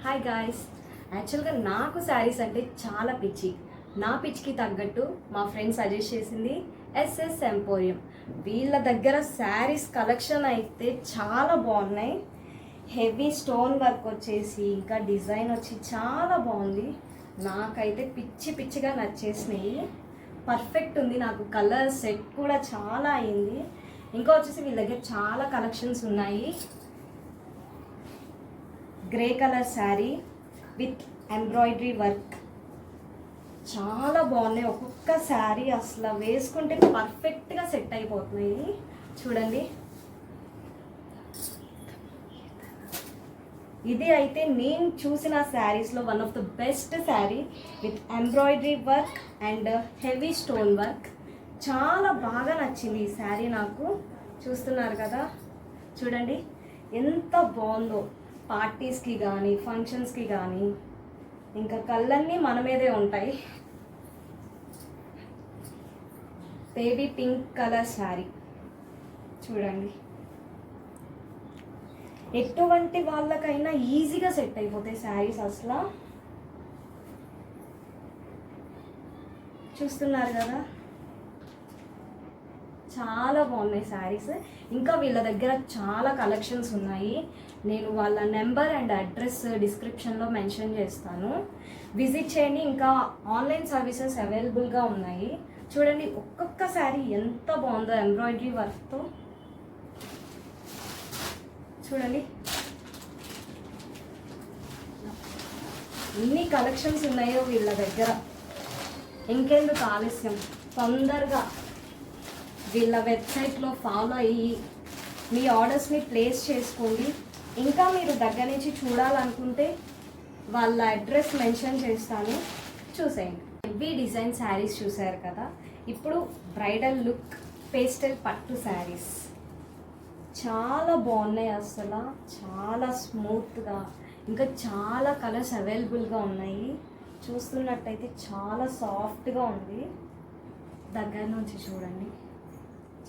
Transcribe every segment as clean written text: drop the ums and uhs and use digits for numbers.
Hi guys, యాక్చువల్గా నాకు శారీస్ అంటే చాలా పిచ్చి. నా పిచ్చికి తగ్గట్టు మా ఫ్రెండ్ సజెస్ట్ చేసింది ఎస్ఎస్ ఎంపోరియం. వీళ్ళ దగ్గర శారీస్ కలెక్షన్ అయితే చాలా బాగున్నాయి. హెవీ స్టోన్ వర్క్ వచ్చేసి ఇంకా డిజైన్ వచ్చి చాలా బాగుంది. నాకైతే పిచ్చిగా నచ్చేసినాయి. పర్ఫెక్ట్ ఉంది. నాకు కలర్ సెట్ కూడా చాలా అయింది. ఇంకా వచ్చేసి వీళ్ళ దగ్గర చాలా కలెక్షన్స్ ఉన్నాయి. Grey colour sari with embroidery work చాలా బాగున్నాయి. ఒక్కొక్క శారీ అసలు వేసుకుంటే పర్ఫెక్ట్గా సెట్ అయిపోతున్నాయి. చూడండి, ఇది అయితే నేను చూసిన శారీస్లో one of the best sari with embroidery work and heavy stone work. చాలా బాగా నచ్చింది ఈ శారీ నాకు. చూస్తున్నారు కదా, చూడండి ఎంత బాగుందో. పార్టీస్కి కానీ ఫంక్షన్స్కి కానీ ఇంకా కళ్ళన్నీ మన మీదే ఉంటాయి. బేబీ పింక్ కలర్ శారీ చూడండి, ఎటువంటి వాళ్ళకైనా ఈజీగా సెట్ అయిపోతాయి శారీస్. అసలు చూస్తున్నారు కదా, చాలా బాగున్నాయి శారీస్. ఇంకా వీళ్ళ దగ్గర చాలా కలెక్షన్స్ ఉన్నాయి. నేను వాళ్ళ నెంబర్ అండ్ అడ్రస్ డిస్క్రిప్షన్లో మెన్షన్ చేస్తాను, విజిట్ చేయండి. ఇంకా ఆన్లైన్ సర్వీసెస్ అవైలబుల్గా ఉన్నాయి. చూడండి ఒక్కొక్క శారీ ఎంత బాగుందో ఎంబ్రాయిడరీ వర్క్తో. చూడండి ఎన్ని కలెక్షన్స్ ఉన్నాయో వీళ్ళ దగ్గర. ఇంకెందుకు ఆలస్యం, తొందరగా వీళ్ళ వెబ్సైట్లో ఫాలో అయ్యి మీ ఆర్డర్స్ని ప్లేస్ చేసుకోండి. ఇంకా మీరు దగ్గర నుంచి చూడాలనుకుంటే వాళ్ళ అడ్రస్ మెన్షన్ చేస్తాను, చూసేయండి. హెవీ డిజైన్ శారీస్ చూసారు కదా, ఇప్పుడు బ్రైడల్ లుక్ పేస్టల్ పట్టు శారీస్ చాలా బాగున్నాయి. అసలు చాలా స్మూత్గా, ఇంకా చాలా కలర్స్ అవైలబుల్గా ఉన్నాయి. చూస్తున్నట్టయితే చాలా సాఫ్ట్గా ఉంది. దగ్గర నుంచి చూడండి,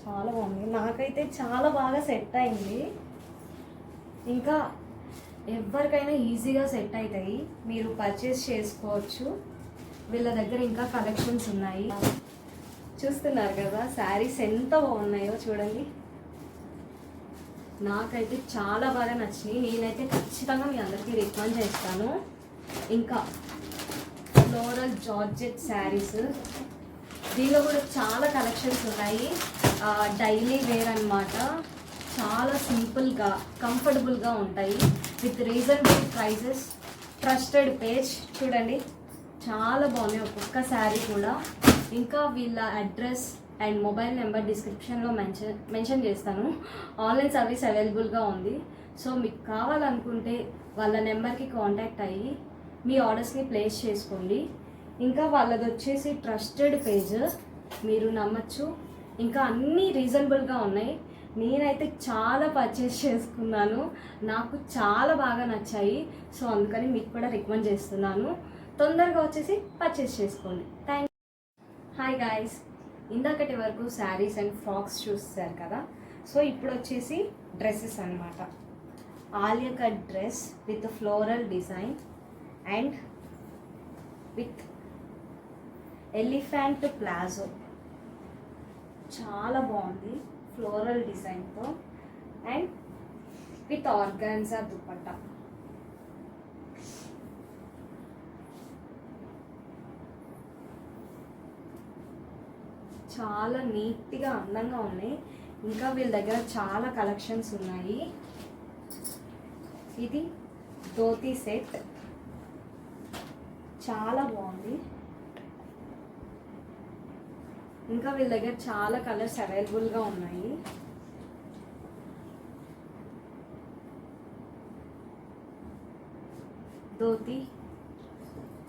చాలా బాగుంది. నాకైతే చాలా బాగా సెట్ అయింది. ఇంకా ఎవరికైనా ఈజీగా సెట్ అవుతాయి, మీరు పర్చేస్ చేసుకోవచ్చు. వీళ్ళ దగ్గర ఇంకా కలెక్షన్స్ ఉన్నాయి. చూస్తున్నారు కదా శారీస్ ఎంత బాగున్నాయో చూడండి. నాకైతే చాలా బాగా నచ్చినాయి. నేనైతే ఖచ్చితంగా మీ అందరికీ రికమెండ్ చేస్తాను. ఇంకా ఫ్లోరల్ జార్జెట్ శారీస్, దీనిలో కూడా చాలా కలెక్షన్స్ ఉన్నాయి. డైలీ వేర్ అన్నమాట. చాలా సింపుల్గా కంఫర్టబుల్గా ఉంటాయి with reasonable prices. Trusted page చూడండి, చాలా బాగున్నాయి ఒక్కొక్క శారీ కూడా. ఇంకా వీళ్ళ అడ్రస్ అండ్ మొబైల్ నెంబర్ డిస్క్రిప్షన్లో మెన్షన్ చేస్తాను. ఆన్లైన్ సర్వీస్ అవైలబుల్గా ఉంది. సో మీకు కావాలనుకుంటే వాళ్ళ నెంబర్కి కాంటాక్ట్ అయ్యి మీ ఆర్డర్స్ని ప్లేస్ చేసుకోండి. ఇంకా వాళ్ళది వచ్చేసి ట్రస్టెడ్ పేజ్, మీరు నమ్మచ్చు. ఇంకా అన్నీ రీజనబుల్గా ఉన్నాయి. నేనైతే చాలా పర్చేస్ చేసుకున్నాను, నాకు చాలా బాగా నచ్చాయి. సో అందుకని మీకు కూడా రికమెండ్ చేస్తున్నాను, తొందరగా వచ్చేసి పర్చేస్ చేసుకోండి. Thank you. హాయ్ గాయ్స్, ఇందాకటి వరకు శారీస్ అండ్ ఫ్రాక్స్ చూస్తారు కదా. సో ఇప్పుడు వచ్చేసి డ్రెస్సెస్ అన్నమాట. Alia cut dress with floral design and with elephant palazzo, చాలా బాగుంది ఫ్లోరల్ డిజైన్తో అండ్ విత్ ఆర్గాన్జా దుపట్టా. చాలా నీట్గా అందంగా ఉన్నాయి. ఇంకా వీళ్ళ దగ్గర చాలా కలెక్షన్స్ ఉన్నాయి. ఇది ధోతి సెట్, చాలా బాగుంది. ఇంకా వీళ్ళ దగ్గర చాలా కలర్స్ అవైలబుల్గా ఉన్నాయి. ధోతి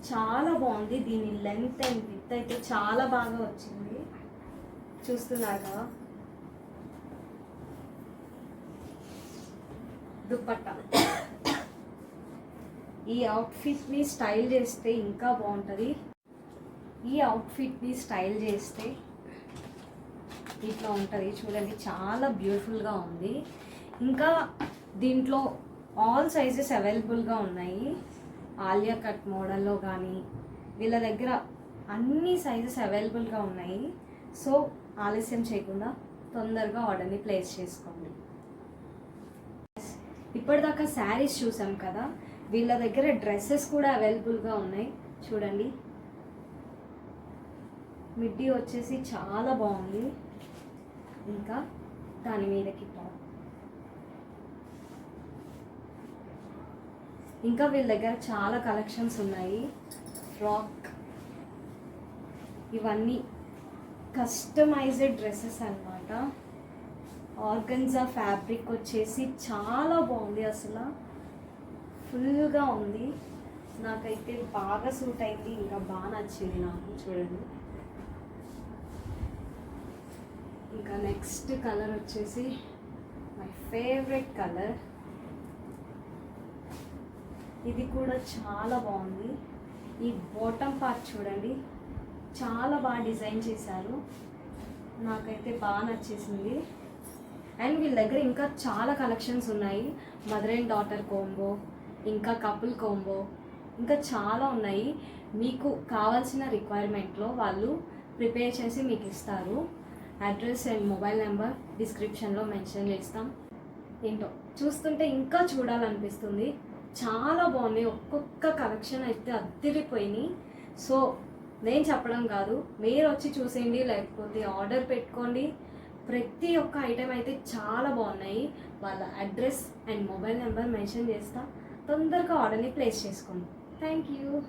చాలా బాగుంది. దీని లెంత్ అండ్ విడ్త్ అయితే చాలా బాగా వచ్చింది. చూస్తున్నారా, దుపట్టా. ఈ అవుట్ఫిట్ని స్టైల్ చేస్తే ఇంకా బాగుంటుంది. ఈ అవుట్ఫిట్ని స్టైల్ చేస్తే ఇట్లా ఉంటుంది చూడండి, చాలా బ్యూటిఫుల్గా ఉంది. ఇంకా దీంట్లో ఆల్ సైజెస్ అవైలబుల్గా ఉన్నాయి. ఆలియా కట్ మోడల్లో కానీ వీళ్ళ దగ్గర అన్ని సైజెస్ అవైలబుల్గా ఉన్నాయి. సో ఆలస్యం చేయకుండా తొందరగా ఆర్డర్ని ప్లేస్ చేసుకోండి. ఇప్పటిదాకా శారీస్ చూసాం కదా, వీళ్ళ దగ్గర డ్రెస్సెస్ కూడా అవైలబుల్గా ఉన్నాయి. చూడండి, మిడ్డీ వచ్చేసి చాలా బాగుంది. ఇంకా దాని మీదకి టాప్. ఇంకా వీళ్ళ దగ్గర చాలా కలెక్షన్స్ ఉన్నాయి. ఫ్రాక్, ఇవన్నీ కస్టమైజ్డ్ డ్రెస్సెస్ అన్నమాట. ఆర్గన్జా ఫ్యాబ్రిక్ వచ్చేసి చాలా బాగుంది, అసలు ఫుల్గా ఉంది. నాకైతే బాగా సూట్ అయింది, ఇంకా బాగా నచ్చింది నాకు. చూడండి, ఇంకా నెక్స్ట్ కలర్ వచ్చేసి మై ఫేవరెట్ కలర్. ఇది కూడా చాలా బాగుంది. ఈ బాటమ్ పార్ట్ చూడండి, చాలా బాగా డిజైన్ చేశారు, నాకైతే బాగా నచ్చేసింది. అండ్ వీళ్ళ దగ్గర ఇంకా చాలా కలెక్షన్స్ ఉన్నాయి. మదర్ అండ్ డాటర్ కోంబో, ఇంకా కపుల్ కోంబో, ఇంకా చాలా ఉన్నాయి. మీకు కావాల్సిన రిక్వైర్మెంట్లో వాళ్ళు ప్రిపేర్ చేసి మీకు ఇస్తారు. అడ్రస్ అండ్ మొబైల్ నెంబర్ డిస్క్రిప్షన్లో మెన్షన్ చేస్తాం. ఏంటో చూస్తుంటే ఇంకా చూడాలనిపిస్తుంది. చాలా బాగున్నాయి, ఒక్కొక్క కలెక్షన్ అయితే అద్దరిపోయినాయి. సో నేను చెప్పడం కాదు, మీరు వచ్చి చూసేయండి, లేకపోతే ఆర్డర్ పెట్టుకోండి. ప్రతి ఒక్క ఐటెం అయితే చాలా బాగున్నాయి. వాళ్ళ address and mobile number mention చేస్తా, తొందరగా ఆర్డర్ని ప్లేస్ చేసుకోండి. Thank you.